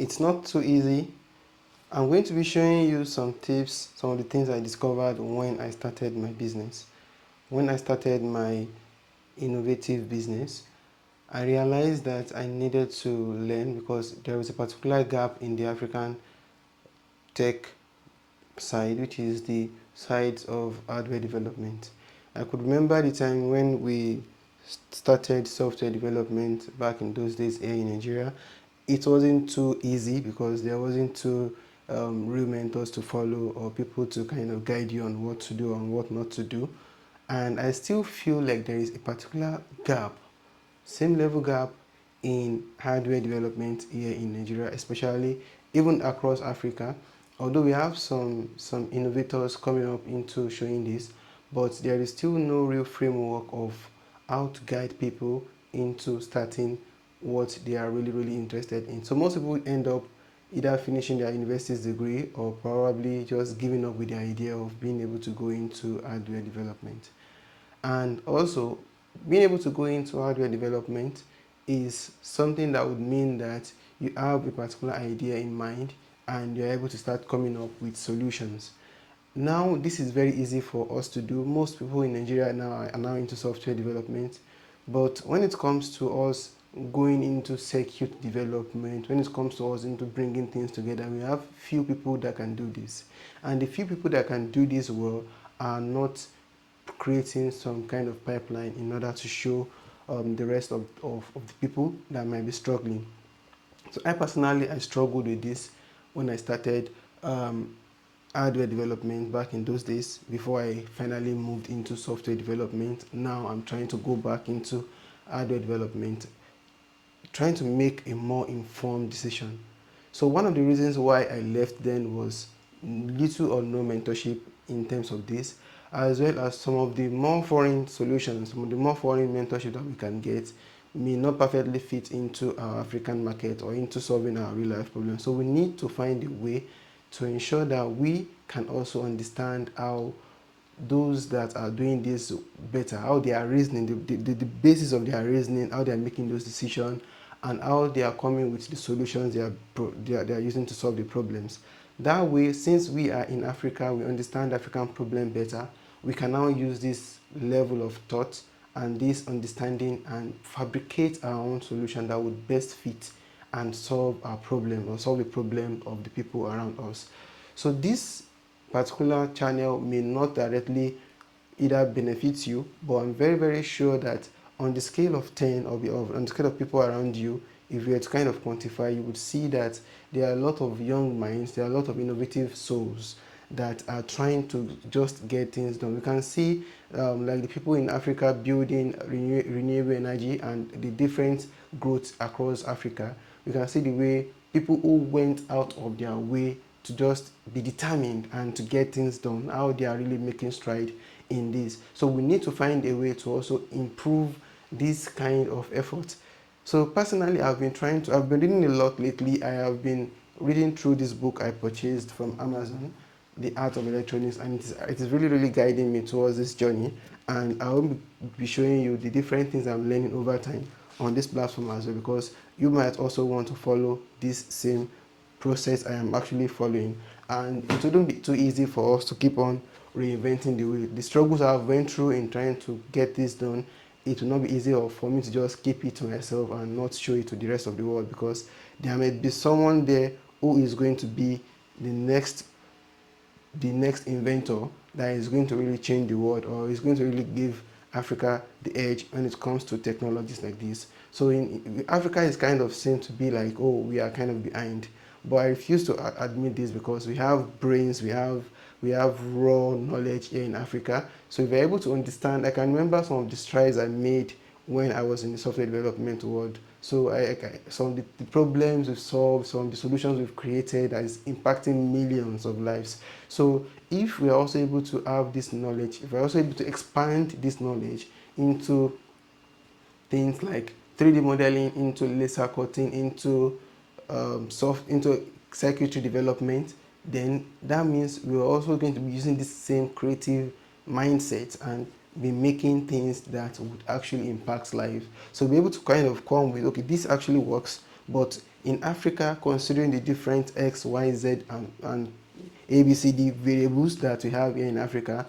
It's not too easy. I'm going to be showing you some tips, some of the things I discovered when I started my business. When I started my innovative business, I realized that I needed to learn because there was a particular gap in the African tech side, which is the side of hardware development. I could remember the time when we started software development back in those days here in Nigeria. It wasn't too easy because there wasn't too real mentors to follow or people to kind of guide you on what to do and what not to do. And I still feel like there is a particular gap, same level gap in hardware development here in Nigeria, especially even across Africa. Although we have some innovators coming up into showing this, but there is still no real framework of how to guide people into starting what they are really interested in. So most people end up either finishing their university's degree or probably just giving up with the idea of being able to go into hardware development. And also, being able to go into hardware development is something that would mean that you have a particular idea in mind and you're able to start coming up with solutions. Now, this is very easy for us to do. Most people in Nigeria now are now into software development. But when it comes to us going into circuit development, when it comes to us into bringing things together, we have few people that can do this. And the few people that can do this well are not creating some kind of pipeline in order to show the rest of the people that might be struggling. So I struggled with this when I started hardware development back in those days before I finally moved into software development. Now I'm trying to go back into hardware development, trying to make a more informed decision. So one of the reasons why I left then was little or no mentorship in terms of this, as well as some of the more foreign solutions, some of the more foreign mentorship that we can get may not perfectly fit into our African market or into solving our real life problems. So we need to find a way to ensure that we can also understand how those that are doing this better, how they are reasoning, the basis of their reasoning, how they are making those decisions, and how they are coming with the solutions they are using to solve the problems. That way, since we are in Africa, we understand the African problem better, we can now use this level of thought and this understanding and fabricate our own solution that would best fit and solve our problem or solve the problem of the people around us. So this particular channel may not directly either benefit you, but I'm very sure that on the scale of 10 or on the scale of people around you, if you were to kind of quantify, you would see that there are a lot of young minds, there are a lot of innovative souls that are trying to just get things done. We can see like the people in Africa building renewable energy and the different growth across Africa. We can see the way people who went out of their way to just be determined and to get things done, how they are really making stride in this. So we need to find a way to also improve this kind of effort. So personally, I've been reading a lot lately. I have been reading through this book I purchased from Amazon, The Art of Electronics, and it is really guiding me towards this journey. And I will be showing you the different things I'm learning over time on this platform as well, because you might also want to follow this same process I am actually following. And it wouldn't be too easy for us to keep on reinventing the wheel. The struggles I've went through in trying to get this done, it will not be easy for me to just keep it to myself and not show it to the rest of the world, because there may be someone there who is going to be the next inventor that is going to really change the world, or is going to really give Africa the edge when it comes to technologies like this. So in Africa is kind of seen to be like, oh, we are kind of behind. But I refuse to admit this, because we have brains, we have raw knowledge here in Africa. So if you're able to understand, I can remember some of the strides I made when I was in the software development world. So some of the problems we've solved, some of the solutions we've created that is impacting millions of lives. So if we are also able to have this knowledge, if we're also able to expand this knowledge into things like 3D modeling, into laser cutting, into into circuitry development, then that means we're also going to be using this same creative mindset and be making things that would actually impact life. So be able to kind of come with, okay, this actually works, but In Africa, considering the different X, Y, Z, and ABCD variables that we have here in Africa,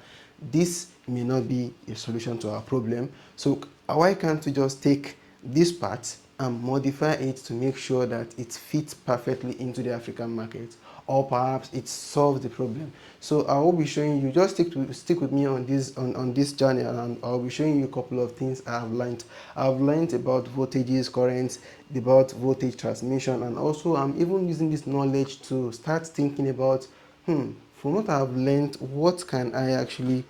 this may not be a solution to our problem. So why can't we just take this part and modify it to make sure that it fits perfectly into the African market, or perhaps it solves the problem? So I will be showing you, just stick with me on this channel, and I'll be showing you a couple of things I've learned. I've learned about voltages, currents, about voltage transmission, and also I'm even using this knowledge to start thinking about, from what I've learned, what can I actually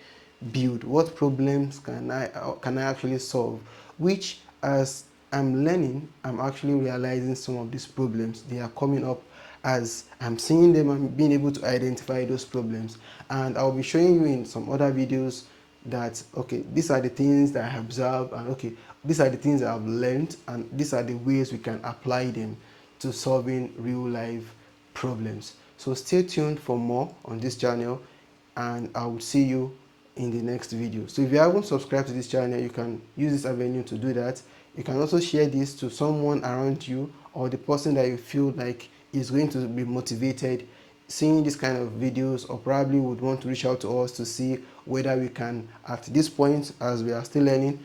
build? What problems can I actually solve? Which, as I'm learning, I'm actually realizing some of these problems. They are coming up as I'm seeing them and being able to identify those problems. And I'll be showing you in some other videos that, okay, these are the things that I observed, and okay, these are the things I've learned, and these are the ways we can apply them to solving real life problems. So stay tuned for more on this channel, and I will see you in the next video. So if you haven't subscribed to this channel, you can use this avenue to do that. You can also share this to someone around you, or the person that you feel like is going to be motivated seeing this kind of videos, or probably would want to reach out to us to see whether we can, at this point as we are still learning,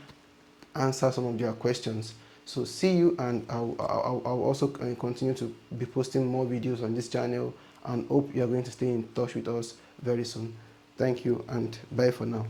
answer some of their questions. So see you, and I'll also continue to be posting more videos on this channel, and hope you are going to stay in touch with us very soon. Thank you, and bye for now.